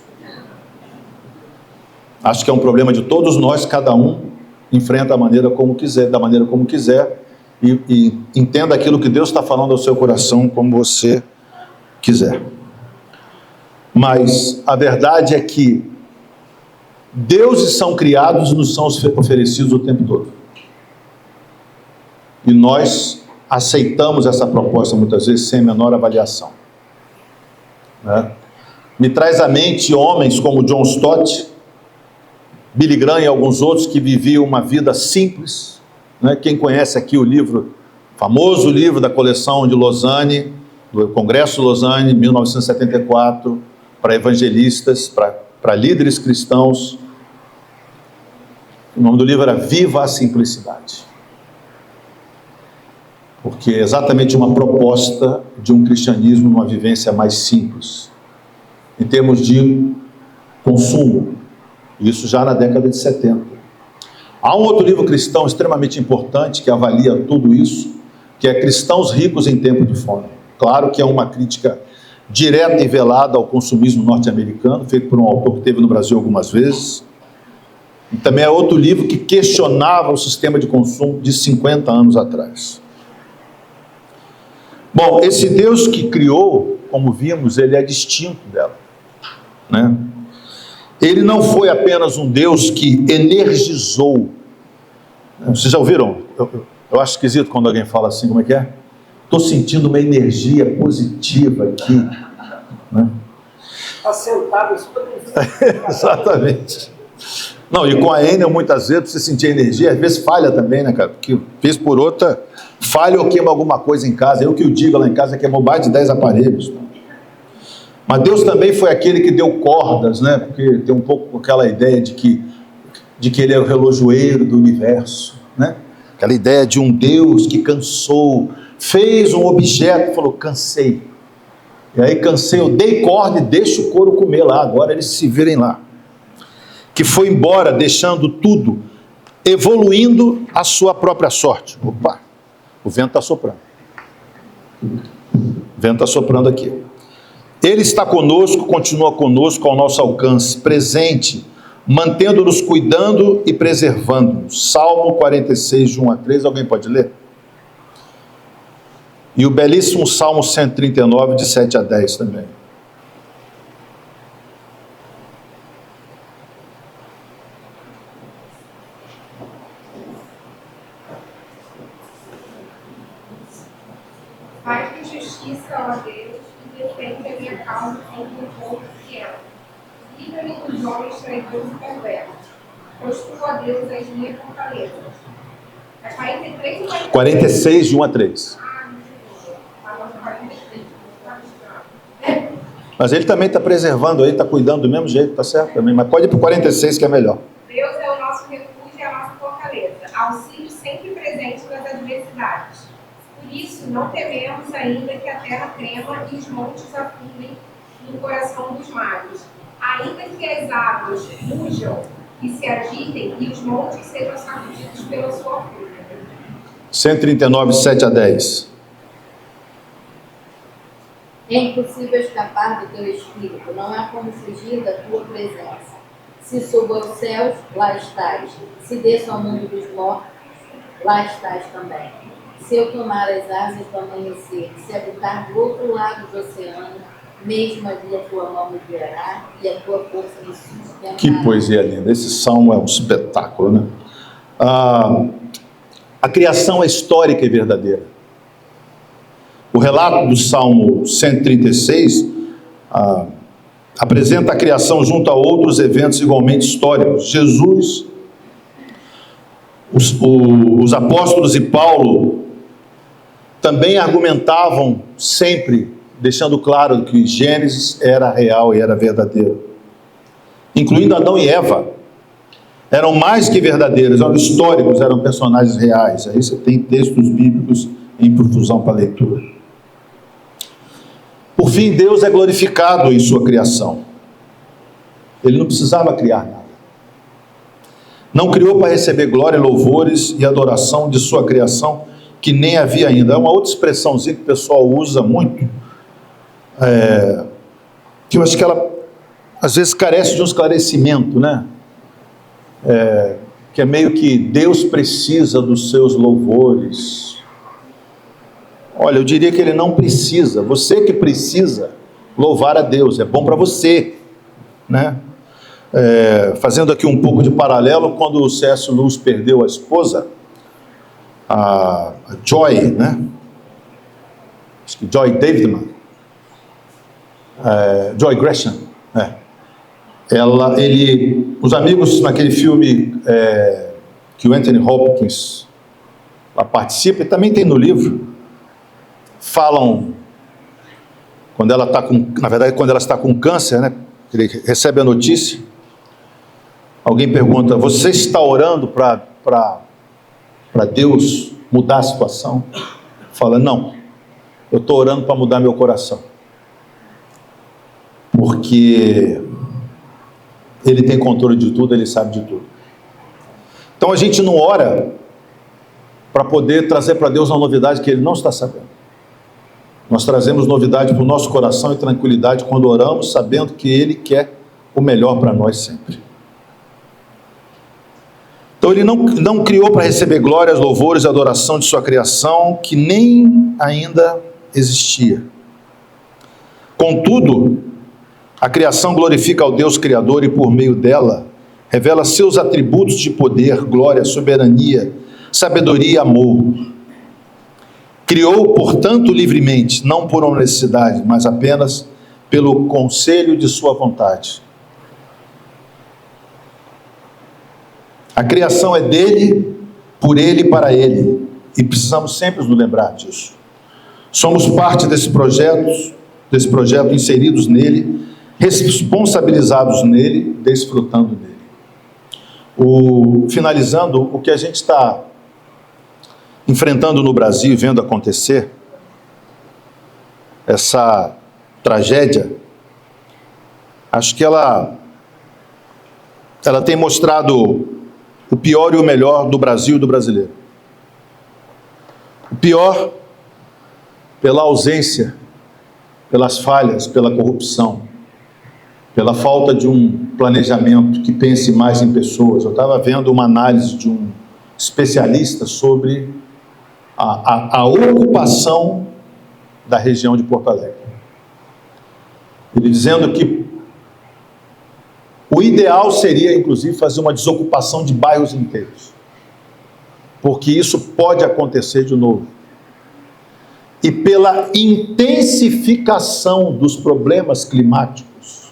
Acho que é um problema de todos nós, cada um enfrenta da maneira como quiser, e entenda aquilo que Deus está falando ao seu coração como você quiser. Mas a verdade é que deuses são criados e nos são oferecidos o tempo todo. E nós aceitamos essa proposta muitas vezes sem a menor avaliação. Né? Me traz à mente homens como John Stott, Billy Graham e alguns outros que viviam uma vida simples. Né? Quem conhece aqui o livro, famoso livro da coleção de Lausanne, do Congresso Lausanne, 1974, para evangelistas, para líderes cristãos. O nome do livro era Viva a Simplicidade. Porque é exatamente uma proposta de um cristianismo numa vivência mais simples, em termos de consumo, isso já na década de 70. Há um outro livro cristão extremamente importante que avalia tudo isso, que é Cristãos Ricos em Tempo de Fome. Claro que é uma crítica direta e velada ao consumismo norte-americano, feito por um autor que esteve no Brasil algumas vezes. E também é outro livro que questionava o sistema de consumo de 50 anos atrás. Bom, esse Deus que criou, como vimos, ele é distinto dela, né? Ele não foi apenas um Deus que energizou. Vocês já ouviram? Eu acho esquisito quando alguém fala assim, como é que é? Estou sentindo uma energia positiva aqui. Né? Está sentado, Exatamente. Não, e com a Enel, muitas vezes, você sentir energia, às vezes falha também, né, cara? Porque fez por outra, falha ou queima alguma coisa em casa. Eu que o digo lá em casa, queimou mais de 10 aparelhos. Mas Deus também foi aquele que deu cordas, né? Porque tem um pouco aquela ideia de que ele é o relojoeiro do universo, né? Aquela ideia de um Deus que cansou, fez um objeto e falou, cansei. E aí cansei, eu dei corda e deixo o couro comer lá, agora eles se virem lá. Que foi embora, deixando tudo, evoluindo a sua própria sorte. Opa, o vento está soprando. O vento está soprando aqui. Ele está conosco, continua conosco ao nosso alcance, presente, mantendo-nos cuidando e preservando-nos. Salmo 46, de 1 a 3, alguém pode ler? E o belíssimo Salmo 139, de 7 a 10 também. Faz-me justiça, ó Deus, e defende a minha causa contra o povo fiel. Livra-me dos homens traidores e perversos, pois tu, ó Deus, és minha fortaleza. É 43 ou 46, de 1 a 3. Mas ele também está preservando aí, está cuidando do mesmo jeito, está certo também. Mas pode ir para o 46 que é melhor. Deus é o nosso refúgio e a nossa fortaleza, auxílio sempre presente nas adversidades. Por isso, não tememos ainda que a terra trema e os montes afundem no coração dos mares. Ainda que as águas mujam e se agitem e os montes sejam sacudidos pela sua fúria. 139, 7 a 10. É impossível escapar do teu espírito, não há como fugir da tua presença. Se subo aos céus, lá estás. Se desço ao mundo dos mortos, lá estás também. Se eu tomar as asas do amanhecer, se habitar do outro lado do oceano, mesmo ali a tua mão me guiará e a tua força me sustentará. Que poesia linda. Esse salmo é um espetáculo, né? A criação é histórica e verdadeira. O relato do Salmo 136 apresenta a criação junto a outros eventos igualmente históricos. Jesus, os apóstolos e Paulo também argumentavam sempre, deixando claro que Gênesis era real e era verdadeiro. Incluindo Adão e Eva. Eram mais que verdadeiros, eram históricos, eram personagens reais. Aí você tem textos bíblicos em profusão para leitura. Por fim, Deus é glorificado em sua criação. Ele não precisava criar nada. Não criou para receber glória, louvores e adoração de sua criação, que nem havia ainda. É uma outra expressãozinha que o pessoal usa muito, que eu acho que ela, às vezes, carece de um esclarecimento, né? Que é meio que Deus precisa dos seus louvores. Olha, eu diria que ele não precisa. Você que precisa louvar a Deus. É bom para você, né? Fazendo aqui um pouco de paralelo, quando o C.S. Lewis perdeu a esposa, a Joy, né? Acho que Joy Davidman, Joy Gresham, os amigos naquele filme que o Anthony Hopkins participa, e também tem no livro, falam, quando ela está quando ela está com câncer, né? Ele recebe a notícia, alguém pergunta: você está orando para Deus mudar a situação? Fala: não, eu estou orando para mudar meu coração, porque Ele tem controle de tudo, Ele sabe de tudo. Então a gente não ora para poder trazer para Deus uma novidade que Ele não está sabendo. Nós trazemos novidade para o nosso coração e tranquilidade quando oramos, sabendo que Ele quer o melhor para nós sempre. Então Ele não criou para receber glórias, louvores e adoração de sua criação, que nem ainda existia. Contudo, a criação glorifica ao Deus Criador e, por meio dela, revela seus atributos de poder, glória, soberania, sabedoria e amor. Criou, portanto, livremente, não por uma necessidade, mas apenas pelo conselho de sua vontade. A criação é dele, por ele e para ele, e precisamos sempre nos lembrar disso. Somos parte desse projeto inseridos nele, responsabilizados nele, desfrutando dele. Finalizando, o que a gente está enfrentando no Brasil, vendo acontecer, essa tragédia, acho que ela tem mostrado o pior e o melhor do Brasil e do brasileiro. O pior pela ausência, pelas falhas, pela corrupção, pela falta de um planejamento que pense mais em pessoas. Eu estava vendo uma análise de um especialista sobre a ocupação da região de Porto Alegre. Ele dizendo que o ideal seria, inclusive, fazer uma desocupação de bairros inteiros, porque isso pode acontecer de novo. E pela intensificação dos problemas climáticos,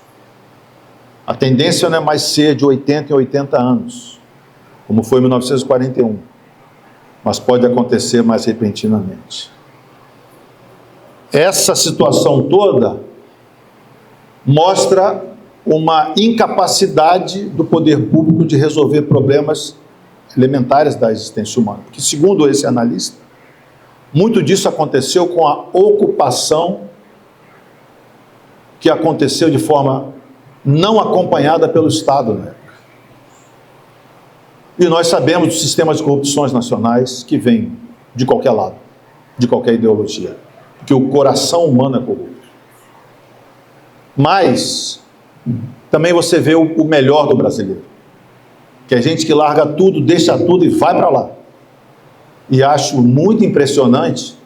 a tendência não é mais ser de 80 em 80 anos, como foi em 1941, mas pode acontecer mais repentinamente. Essa situação toda mostra uma incapacidade do poder público de resolver problemas elementares da existência humana. Porque, segundo esse analista, muito disso aconteceu com a ocupação que aconteceu de forma não acompanhada pelo Estado, né? E nós sabemos dos sistemas de corrupções nacionais que vêm de qualquer lado, de qualquer ideologia, porque o coração humano é corrupto. Mas também você vê o melhor do brasileiro, que é gente que larga tudo, deixa tudo e vai para lá. E acho muito impressionante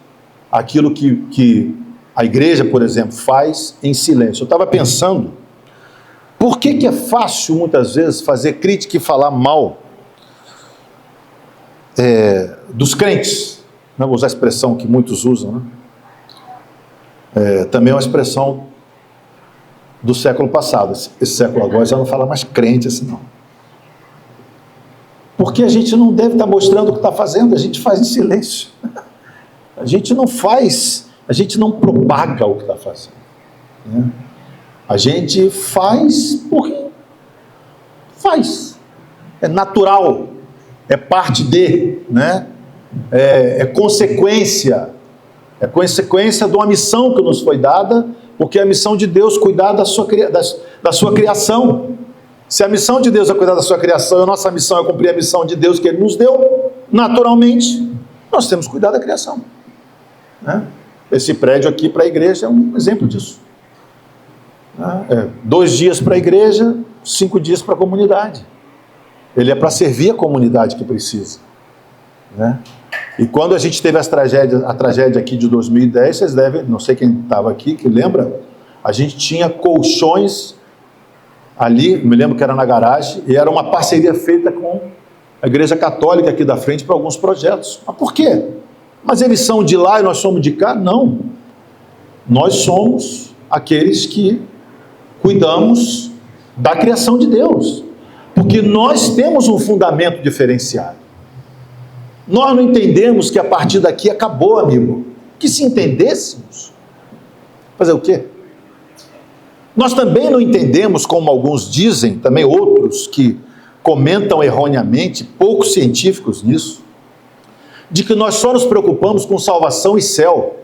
aquilo que a igreja, por exemplo, faz em silêncio. Eu estava pensando, por que é fácil muitas vezes fazer crítica e falar mal dos crentes? Não vou usar a expressão que muitos usam, né? Também é uma expressão do século passado. Esse século agora já não fala mais crente assim, não. Porque a gente não deve estar mostrando o que está fazendo, a gente faz em silêncio. A gente não faz, a gente não propaga o que está fazendo, né? A gente faz porque faz. É natural, é parte de, né? É consequência de uma missão que nos foi dada, porque é a missão de Deus cuidar da sua criação. Se a missão de Deus é cuidar da sua criação e a nossa missão é cumprir a missão de Deus que Ele nos deu, naturalmente, nós temos que cuidar da criação, né? Esse prédio aqui para a igreja é um exemplo disso. 2 dias para a igreja, 5 dias para a comunidade. Ele é para servir a comunidade que precisa, né? E quando a gente teve a tragédia aqui de 2010, vocês devem, não sei quem estava aqui, que lembra, a gente tinha colchões ali, me lembro que era na garagem, e era uma parceria feita com a Igreja Católica aqui da frente para alguns projetos. Mas por quê? Mas eles são de lá e nós somos de cá? Não. Nós somos aqueles que cuidamos da criação de Deus, porque nós temos um fundamento diferenciado. Nós não entendemos que a partir daqui acabou, amigo. Que se entendêssemos, fazer o quê? Nós também não entendemos, como alguns dizem, também outros que comentam erroneamente, poucos científicos nisso, de que nós só nos preocupamos com salvação e céu.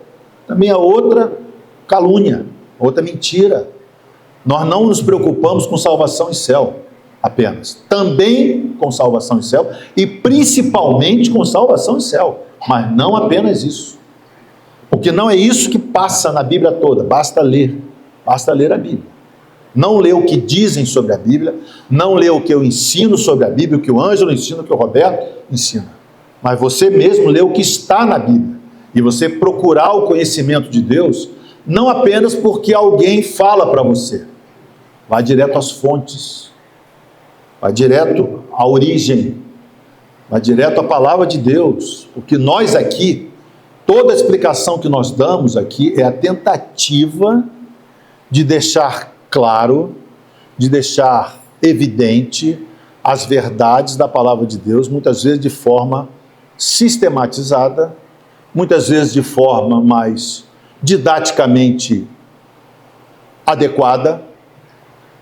Também é outra calúnia, outra mentira. Nós não nos preocupamos com salvação e céu apenas. Também com salvação e céu, e principalmente com salvação e céu. Mas não apenas isso. Porque não é isso que passa na Bíblia toda, basta ler a Bíblia. Não ler o que dizem sobre a Bíblia, não ler o que eu ensino sobre a Bíblia, o que o Ângelo ensina, o que o Roberto ensina. Mas você mesmo lê o que está na Bíblia. E você procurar o conhecimento de Deus, não apenas porque alguém fala para você. Vá direto às fontes. Vá direto à origem. Vá direto à palavra de Deus. Porque nós aqui, toda a explicação que nós damos aqui é a tentativa de deixar claro, de deixar evidente as verdades da palavra de Deus, muitas vezes de forma sistematizada, muitas vezes de forma mais didaticamente adequada,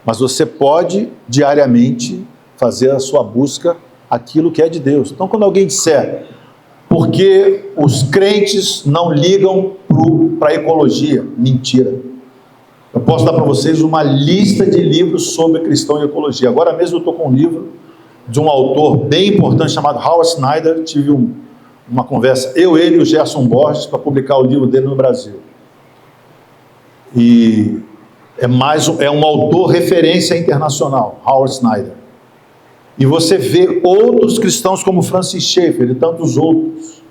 mas você pode diariamente fazer a sua busca aquilo que é de Deus. Então, quando alguém disser, porque os crentes não ligam para a ecologia, mentira. Eu posso dar para vocês uma lista de livros sobre cristão e ecologia. Agora mesmo eu estou com um livro de um autor bem importante chamado Howard Snyder. Tive uma conversa, ele e o Gerson Borges, para publicar o livro dele no Brasil. E é um autor referência internacional, Howard Snyder. E você vê outros cristãos como Francis Schaeffer e tantos outros.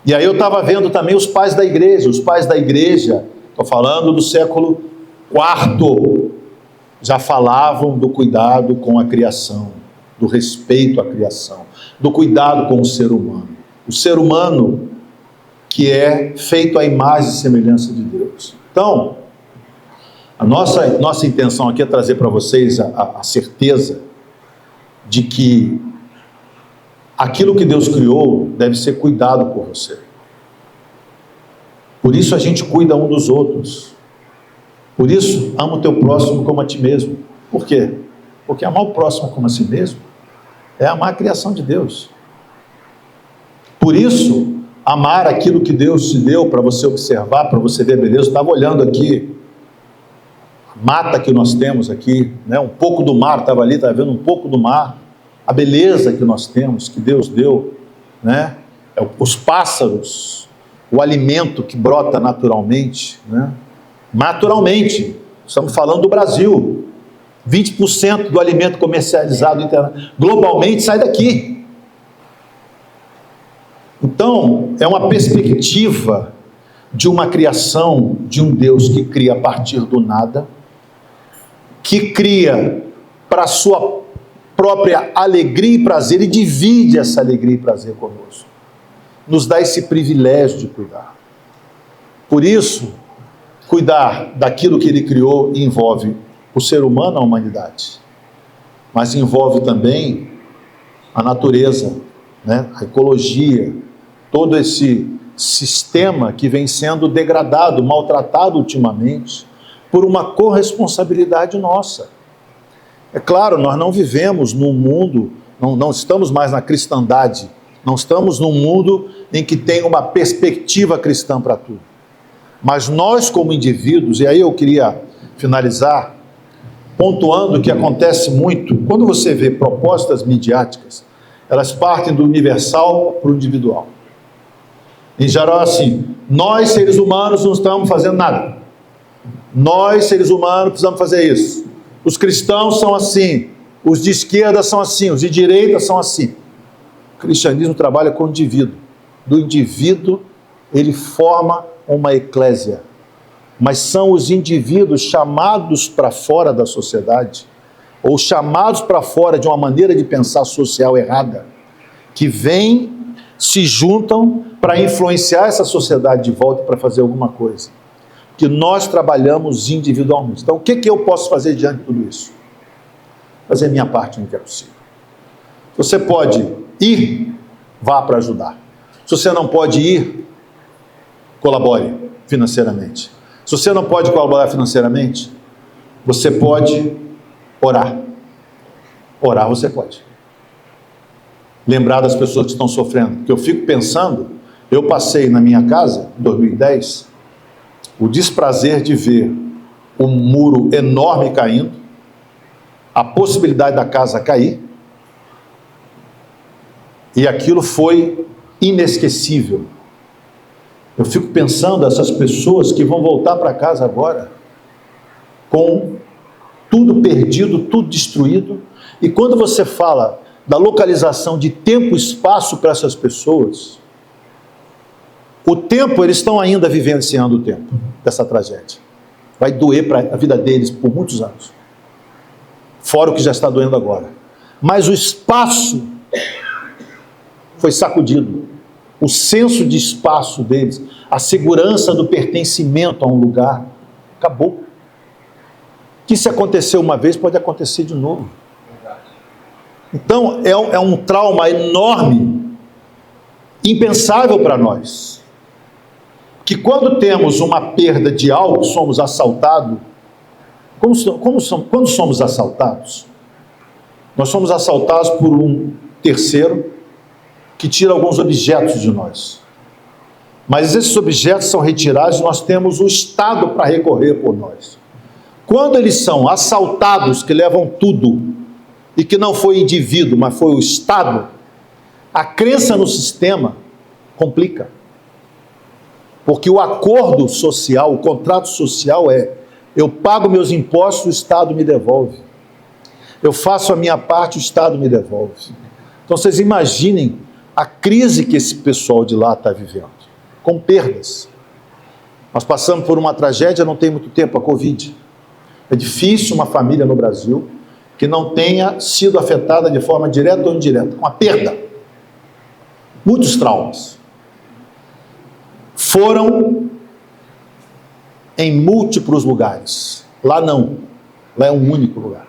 E aí eu estava vendo também os pais da igreja. Os pais da igreja, estou falando do século IV, já falavam do cuidado com a criação, do respeito à criação, do cuidado com o ser humano. O ser humano que é feito à imagem e semelhança de Deus. Então, a nossa intenção aqui é trazer para vocês a certeza de que aquilo que Deus criou deve ser cuidado por você. Por isso a gente cuida um dos outros. Por isso, ama o teu próximo como a ti mesmo. Por quê? Porque amar o próximo como a si mesmo é amar a criação de Deus. Por isso, amar aquilo que Deus te deu para você observar, para você ver a beleza. Eu estava olhando aqui, a mata que nós temos aqui, né? Um pouco do mar, estava ali, estava vendo um pouco do mar, a beleza que nós temos, que Deus deu, né? Os pássaros, o alimento que brota naturalmente, né? Naturalmente, estamos falando do Brasil, 20% do alimento comercializado globalmente sai daqui. Então, é uma perspectiva de uma criação de um Deus que cria a partir do nada, que cria para a sua própria alegria e prazer e divide essa alegria e prazer conosco. Nos dá esse privilégio de cuidar. Por isso, cuidar daquilo que ele criou envolve o ser humano, a humanidade, mas envolve também a natureza, né? A ecologia, todo esse sistema que vem sendo degradado, maltratado ultimamente, por uma corresponsabilidade nossa. É claro, nós não vivemos num mundo, não estamos mais na cristandade, não estamos num mundo em que tem uma perspectiva cristã para tudo. Mas nós como indivíduos, e aí eu queria finalizar pontuando que acontece muito, quando você vê propostas midiáticas, elas partem do universal para o individual. Em geral, assim, nós seres humanos não estamos fazendo nada. Nós seres humanos precisamos fazer isso. Os cristãos são assim, os de esquerda são assim, os de direita são assim. O cristianismo trabalha com o indivíduo. Do indivíduo, ele forma uma eclésia. Mas são os indivíduos chamados para fora da sociedade, ou chamados para fora de uma maneira de pensar social errada, que vêm, se juntam para influenciar essa sociedade de volta para fazer alguma coisa. Que nós trabalhamos individualmente. Então, o que eu posso fazer diante de tudo isso? Fazer a minha parte no que é possível. Você pode ir, vá para ajudar. Se você não pode ir, colabore financeiramente. Se você não pode colaborar financeiramente, você pode orar. Orar você pode. Lembrar das pessoas que estão sofrendo. Porque eu fico pensando, eu passei na minha casa, em 2010, o desprazer de ver um muro enorme caindo, a possibilidade da casa cair, e aquilo foi inesquecível. Eu fico pensando essas pessoas que vão voltar para casa agora com tudo perdido, tudo destruído. E quando você fala da localização de tempo e espaço para essas pessoas, o tempo, eles estão ainda vivenciando o tempo dessa tragédia. Vai doer para a vida deles por muitos anos. Fora o que já está doendo agora. Mas o espaço foi sacudido. O senso de espaço deles, a segurança do pertencimento a um lugar, acabou. Que se aconteceu uma vez, pode acontecer de novo. Então, é um trauma enorme, impensável para nós. Que quando temos uma perda de algo, somos assaltados. Quando somos assaltados? Nós somos assaltados por um terceiro que tira alguns objetos de nós. Mas esses objetos são retirados e nós temos o Estado para recorrer por nós. Quando eles são assaltados, que levam tudo, e que não foi o indivíduo, mas foi o Estado, a crença no sistema complica. Porque o acordo social, o contrato social é: eu pago meus impostos, o Estado me devolve. Eu faço a minha parte, o Estado me devolve. Então vocês imaginem a crise que esse pessoal de lá está vivendo, com perdas. Nós passamos por uma tragédia não tem muito tempo, a Covid. É difícil uma família no Brasil que não tenha sido afetada de forma direta ou indireta, com a perda. Muitos traumas. Foram em múltiplos lugares. Lá não. Lá é um único lugar.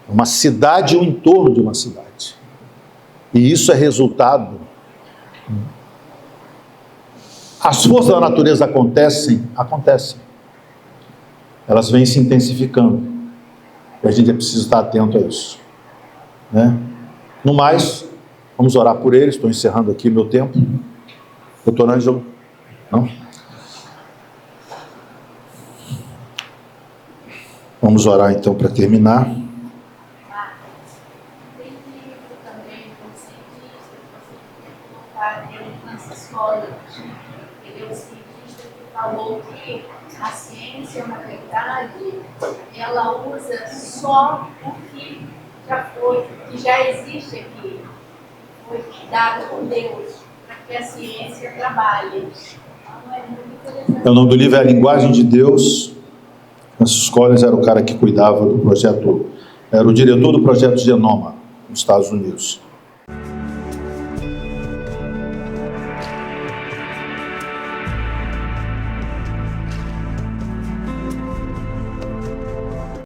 Uma cidade e o entorno de uma cidade. E isso é resultado. As forças da natureza acontecem. elas vêm se intensificando. E a gente é preciso estar atento a isso, né? No mais, vamos orar por eles. Estou encerrando aqui meu tempo. Doutor Ângelo? Não? Vamos orar então para terminar. Ele é um cientista que falou que a ciência, na verdade, ela usa só o que já foi, que já existe aqui, foi dado por Deus, para que a ciência trabalhe. Então, é muito interessante. O nome do livro é A Linguagem de Deus. Francis Collins era o cara que cuidava do projeto, era o diretor do projeto Genoma, nos Estados Unidos.